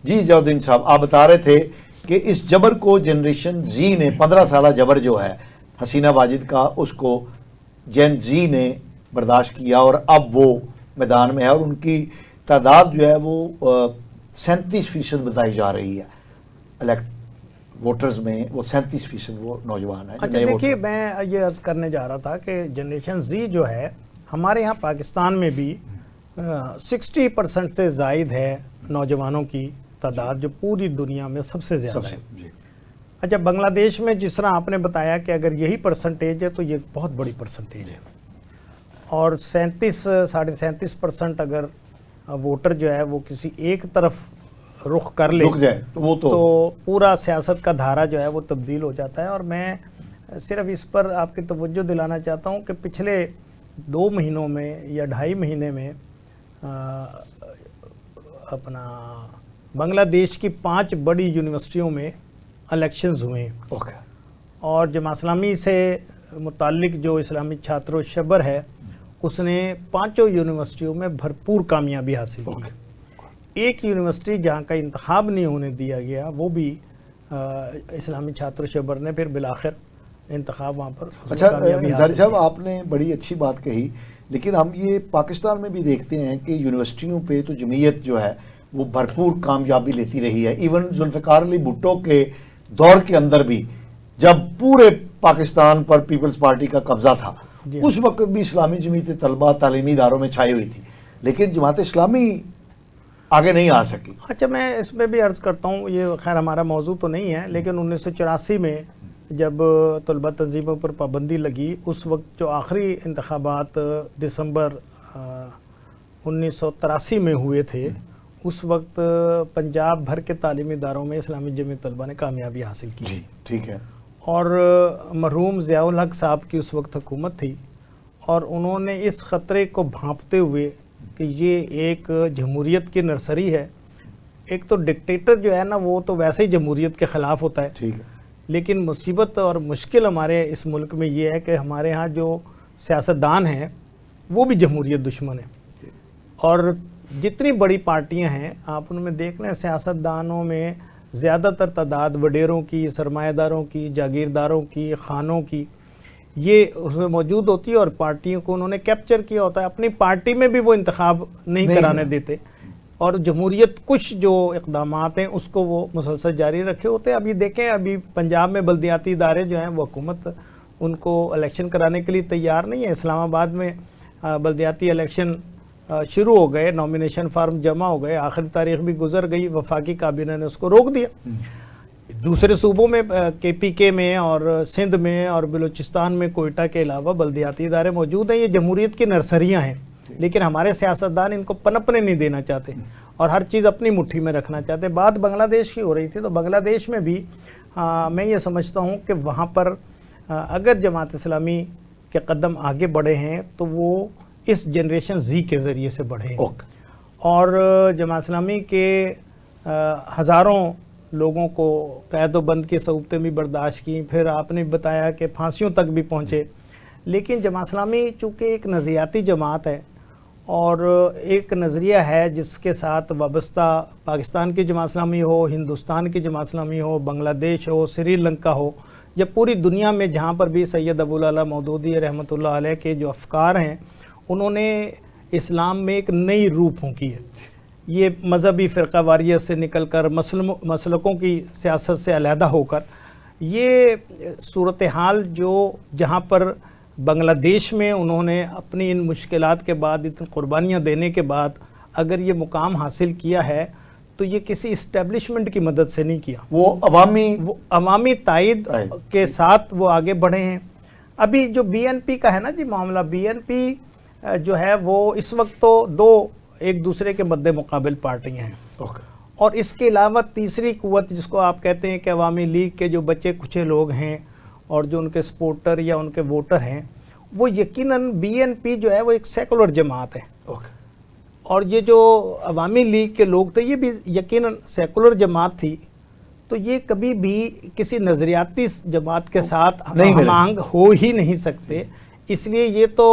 جی جاؤدین صاحب، آپ بتا رہے تھے کہ اس جبر کو جنریشن زی نے 15 سالہ جبر جو ہے حسینہ واجد کا، اس کو جین زی نے برداشت کیا اور اب وہ میدان میں ہے، اور ان کی تعداد جو ہے وہ 37% بتائی جا رہی ہے الیکٹ ووٹرز میں، وہ 37% وہ نوجوان ہیں۔ اچھا دیکھیے، میں یہ عرض کرنے جا رہا تھا کہ جنریشن زی جو ہے ہمارے یہاں پاکستان میں بھی 60% سے زائد ہے نوجوانوں کی تعداد، جو پوری دنیا میں سب سے زیادہ ہے۔ اچھا، بنگلہ دیش میں جس طرح آپ نے بتایا کہ اگر یہی پرسنٹیج ہے تو یہ بہت بڑی پرسنٹیج ہے، اور 37.5% اگر ووٹر جو ہے وہ کسی ایک طرف رخ کر لے تو پورا سیاست کا دھارا جو ہے وہ تبدیل ہو جاتا ہے۔ اور میں صرف اس پر آپ کی توجہ دلانا چاہتا ہوں کہ پچھلے 2 مہینوں میں یا 2.5 مہینے میں اپنا بنگلہ دیش کی 5 بڑی یونیورسٹیوں میں الیکشنز ہوئے ہیں، اور جماعت اسلامی سے متعلق جو اسلامی چھاتر و شبر ہے اس نے 5 یونیورسٹیوں میں بھرپور کامیابی حاصل کی۔ ایک یونیورسٹی جہاں کا انتخاب نہیں ہونے دیا گیا، وہ بھی اسلامی چھاتر و شبر نے پھر بالآخر انتخاب وہاں پر اچھا انصاری صاحب، آپ نے بڑی اچھی بات کہی، لیکن ہم یہ پاکستان میں بھی دیکھتے ہیں کہ یونیورسٹیوں پہ تو جمعیت جو ہے وہ بھرپور کامیابی لیتی رہی ہے۔ ایون ذوالفقار علی بھٹو کے دور کے اندر بھی جب پورے پاکستان پر پیپلز پارٹی کا قبضہ تھا، اس وقت بھی اسلامی جمعیت طلبہ تعلیمی اداروں میں چھائی ہوئی تھی، لیکن جماعت اسلامی آگے نہیں آ سکی۔ اچھا، میں اس میں بھی عرض کرتا ہوں، یہ خیر ہمارا موضوع تو نہیں ہے، لیکن 1984 میں جب طلبہ تنظیموں پر پابندی لگی، اس وقت جو آخری انتخابات دسمبر 1983 میں ہوئے تھے، اس وقت پنجاب بھر کے تعلیمی اداروں میں اسلامی جمعیت طلبہ نے کامیابی حاصل کی۔ جی ٹھیک ہے۔ اور مرحوم ضیاء الحق صاحب کی اس وقت حکومت تھی، اور انہوں نے اس خطرے کو بھانپتے ہوئے کہ یہ ایک جمہوریت کی نرسری ہے، ایک تو ڈکٹیٹر جو ہے نا وہ تو ویسے ہی جمہوریت کے خلاف ہوتا ہے، ٹھیک ہے، لیکن مصیبت اور مشکل ہمارے اس ملک میں یہ ہے کہ ہمارے ہاں جو سیاستدان ہیں وہ بھی جمہوریت دشمن ہیں، اور جتنی بڑی پارٹیاں ہیں آپ ان میں دیکھ لیں، سیاستدانوں میں زیادہ تر تعداد وڈیروں کی، سرمایہ داروں کی، جاگیرداروں کی، خانوں کی یہ اس میں موجود ہوتی ہے، اور پارٹیوں کو انہوں نے کیپچر کیا ہوتا ہے، اپنی پارٹی میں بھی وہ انتخاب نہیں کرانے دیتے، اور جمہوریت کچھ جو اقدامات ہیں اس کو وہ مسلسل جاری رکھے ہوتے ہیں۔ ابھی دیکھیں، ابھی پنجاب میں بلدیاتی ادارے جو ہیں وہ حکومت ان کو الیکشن کرانے کے لیے تیار نہیں ہے۔ اسلام آباد میں بلدیاتی الیکشن شروع ہو گئے، نومینیشن فارم جمع ہو گئے، آخری تاریخ بھی گزر گئی، وفاقی کابینہ نے اس کو روک دیا۔ دوسرے صوبوں میں کے پی کے میں اور سندھ میں اور بلوچستان میں کوئٹہ کے علاوہ بلدیاتی ادارے موجود ہیں، یہ جمہوریت کی نرسریاں ہیں، لیکن ہمارے سیاستدان ان کو پنپنے نہیں دینا چاہتے اور ہر چیز اپنی مٹھی میں رکھنا چاہتے۔ بات بنگلہ دیش کی ہو رہی تھی، تو بنگلہ دیش میں بھی میں یہ سمجھتا ہوں کہ وہاں پر اگر جماعت اسلامی کے قدم آگے بڑھے ہیں تو وہ اس جنریشن زی کے ذریعے سے بڑھے ہیں، اور جماعت اسلامی کے ہزاروں لوگوں کو قید و بند کی صعوبتیں بھی برداشت کی، پھر آپ نے بتایا کہ پھانسیوں تک بھی پہنچے، لیکن جماعت اسلامی چونکہ ایک نظریاتی جماعت ہے اور ایک نظریہ ہے جس کے ساتھ وابستہ پاکستان کی جماعت اسلامی ہو، ہندوستان کی جماعت اسلامی ہو، بنگلہ دیش ہو، سری لنکا ہو، یا پوری دنیا میں جہاں پر بھی سید ابو العلا مودودی رحمۃ اللہ علیہ کے جو افکار ہیں انہوں نے اسلام میں ایک نئی روح پھونکی ہے۔ یہ مذہبی فرقہ واریت سے نکل کر مسلکوں کی سیاست سے علیحدہ ہو کر یہ صورتحال جو جہاں پر بنگلہ دیش میں انہوں نے اپنی ان مشکلات کے بعد، اتنی قربانیاں دینے کے بعد اگر یہ مقام حاصل کیا ہے تو یہ کسی اسٹیبلشمنٹ کی مدد سے نہیں کیا، وہ عوامی تائید کے ساتھ وہ آگے بڑھے ہیں۔ ابھی جو بی این پی کا ہے نا جی معاملہ، بی این پی جو ہے وہ اس وقت تو دو ایک دوسرے کے مد مقابل پارٹیاں ہیں، اور اس کے علاوہ تیسری قوت جس کو آپ کہتے ہیں کہ عوامی لیگ کے جو بچے کچھ لوگ ہیں اور جو ان کے سپورٹر یا ان کے ووٹر ہیں، وہ یقیناً بی این پی جو ہے وہ ایک سیکولر جماعت ہے، اور یہ جو عوامی لیگ کے لوگ تھے یہ بھی یقیناً سیکولر جماعت تھی، تو یہ کبھی بھی کسی نظریاتی جماعت کے ساتھ ہم آہنگ ہو ہی نہیں سکتے۔ اس لیے یہ تو